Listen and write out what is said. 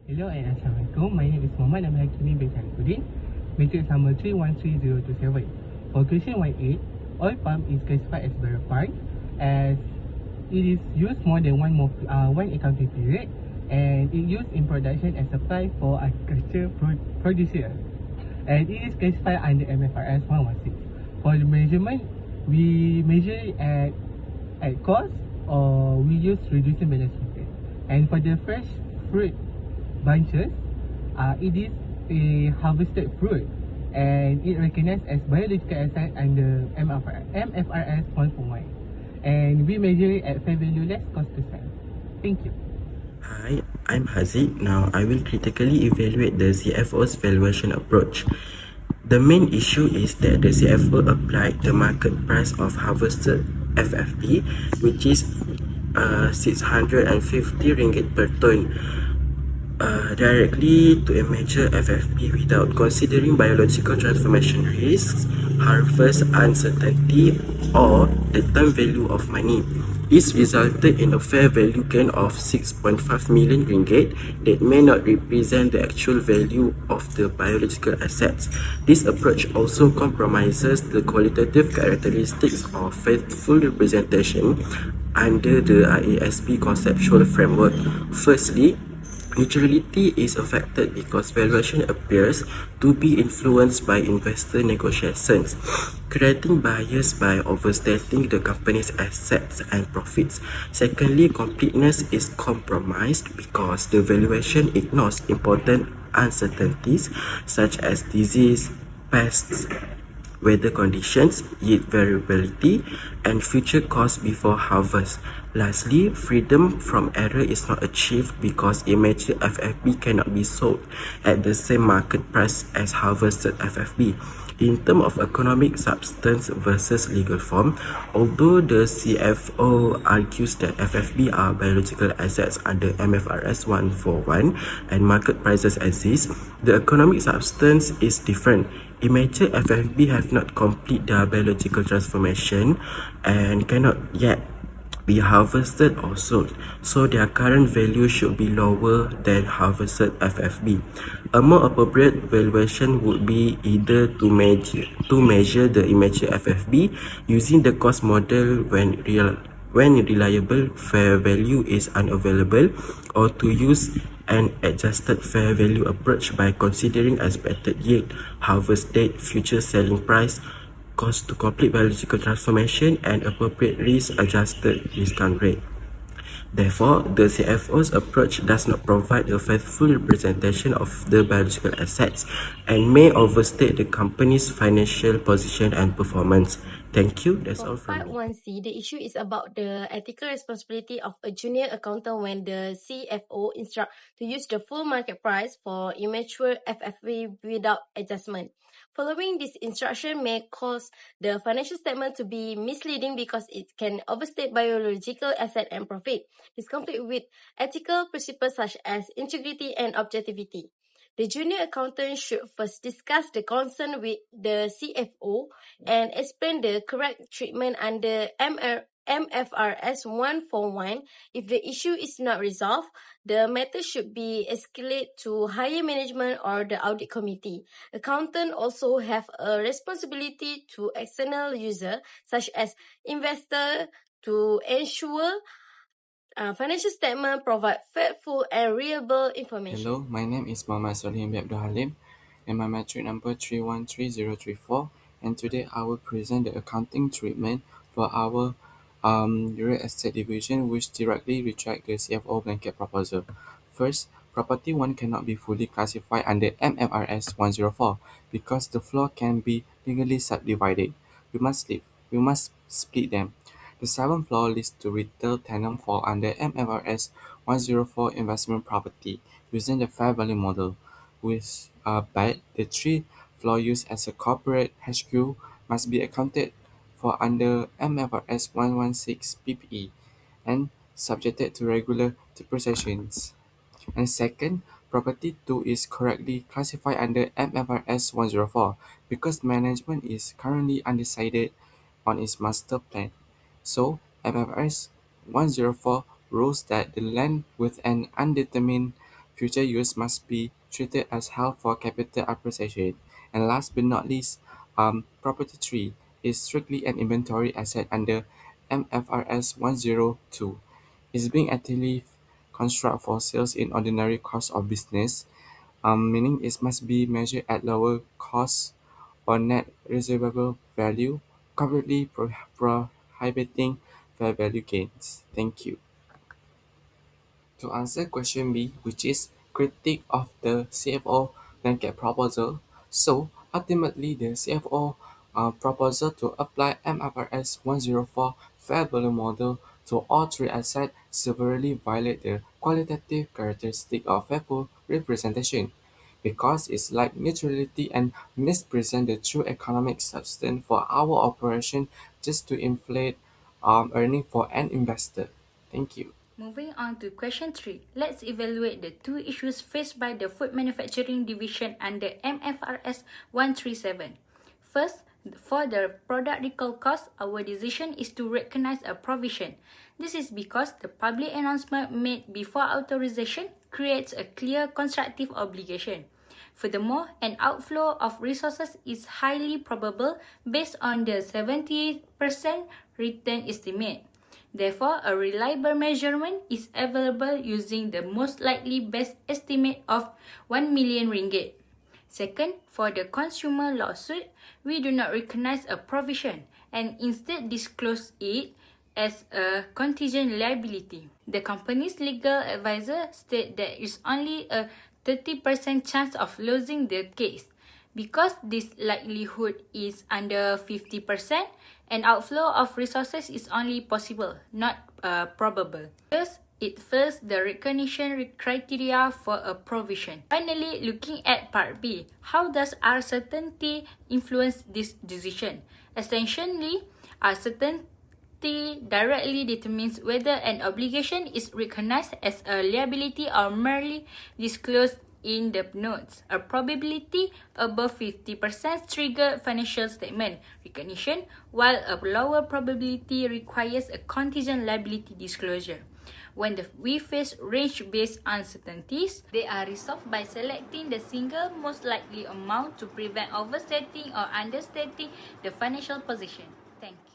Hello and Assalamualaikum. My name is Muhammad Hamid BKARK2024, matrix number 313027. For question 18, oil pump is classified as verified as it is used more than one accounting period and it used in production and supply for agriculture producer. And it is classified under MFRS 116. For the measurement, we measure it at cost or we use reducing balance method. And for the fresh fruit bunches, it is a harvested fruit and it recognized as biological asset under MFRS 141. And we measure it at fair value less cost to sell. Thank you. Hi, I'm Haziq. Now I will critically evaluate the CFO's valuation approach. The main issue is that the CFO applied the market price of harvested FFB, which is 650 ringgit per ton, directly to a major FFB without considering biological transformation risks, harvest uncertainty, or the time value of money. This resulted in a fair value gain of 6.5 million ringgit that may not represent the actual value of the biological assets. This approach also compromises the qualitative characteristics of faithful representation under the IASB conceptual framework. Firstly, neutrality is affected because valuation appears to be influenced by investor negotiations, creating bias by overstating the company's assets and profits. Secondly, completeness is compromised because the valuation ignores important uncertainties such as disease, pests, weather conditions, yield variability, and future costs before harvest. Lastly, freedom from error is not achieved because immature FFB cannot be sold at the same market price as harvested FFB. In terms of economic substance versus legal form, although the CFO argues that FFB are biological assets under MFRS 141 and market prices exist, the economic substance is different. Immature FFB have not complete their biological transformation and cannot yet be harvested or sold, so their current value should be lower than harvested FFB. A more appropriate valuation would be either to measure the immature FFB using the cost model when reliable fair value is unavailable, or to use an adjusted fair value approach by considering expected yield, harvest date, future selling price, cost to complete biological transformation, and appropriate risk-adjusted discount rate. Therefore, the CFO's approach does not provide a faithful representation of the biological assets and may overstate the company's financial position and performance. Thank you. That's all from Part me. 1C, the issue is about the ethical responsibility of a junior accountant when the CFO instruct to use the full market price for immature FFV without adjustment. Following this instruction may cause the financial statement to be misleading because it can overstate biological asset and profit. This conflict with ethical principles such as integrity and objectivity. The junior accountant should first discuss the concern with the CFO and explain the correct treatment under MFRS 141. If the issue is not resolved, the matter should be escalated to higher management or the audit committee. Accountants also have a responsibility to external users such as investor to ensure financial statement provide faithful and reliable information. Hello, my name is Muhammad Solim Abdul Halim and my metric number 313034, and today I will present the accounting treatment for our real estate division, which directly reject the CFO blanket proposal. First, property 1 cannot be fully classified under MFRS 104 because the floor can be legally subdivided. We must split them. The 7th floor leads to retail tenant fall under MFRS 104 investment property using the fair value model, but the 3rd floor used as a corporate HQ must be accounted for under MFRS 116 PPE and subjected to regular depreciations. And second, property 2 is correctly classified under MFRS 104 because management is currently undecided on its master plan. So, MFRS 104 rules that the land with an undetermined future use must be treated as held for capital appreciation. And last but not least, property 3 is strictly an inventory asset under MFRS 102. It's being actively constructed for sales in ordinary course of business, meaning it must be measured at lower cost or net reservable value, completely prohibiting fair value gains. Thank you. To answer question B, which is critique of the CFO blanket proposal, so ultimately the CFO proposal to apply MFRS 104 fair value model to all three assets severely violate the qualitative characteristic of faithful representation because it's like neutrality and mispresent the true economic substance for our operation just to inflate earning for an investor. Thank you. Moving on to question 3, let's evaluate the two issues faced by the food manufacturing division under MFRS 137. First, for the product recall cost, our decision is to recognize a provision. This is because the public announcement made before authorization creates a clear constructive obligation. Furthermore, an outflow of resources is highly probable based on the 70% return estimate. Therefore, a reliable measurement is available using the most likely best estimate of 1 million ringgit. Second, for the consumer lawsuit, we do not recognize a provision and instead disclose it as a contingent liability. The company's legal advisor stated there is only a 30% chance of losing the case. Because this likelihood is under 50%, an outflow of resources is only possible, not probable. Thus, it fails the recognition criteria for a provision. Finally, looking at part B, how does uncertainty influence this decision? Essentially, uncertainty directly determines whether an obligation is recognized as a liability or merely disclosed in the notes. A probability above 50% trigger financial statement recognition, while a lower probability requires a contingent liability disclosure. When we face range-based uncertainties, they are resolved by selecting the single most likely amount to prevent overstating or understating the financial position. Thank you.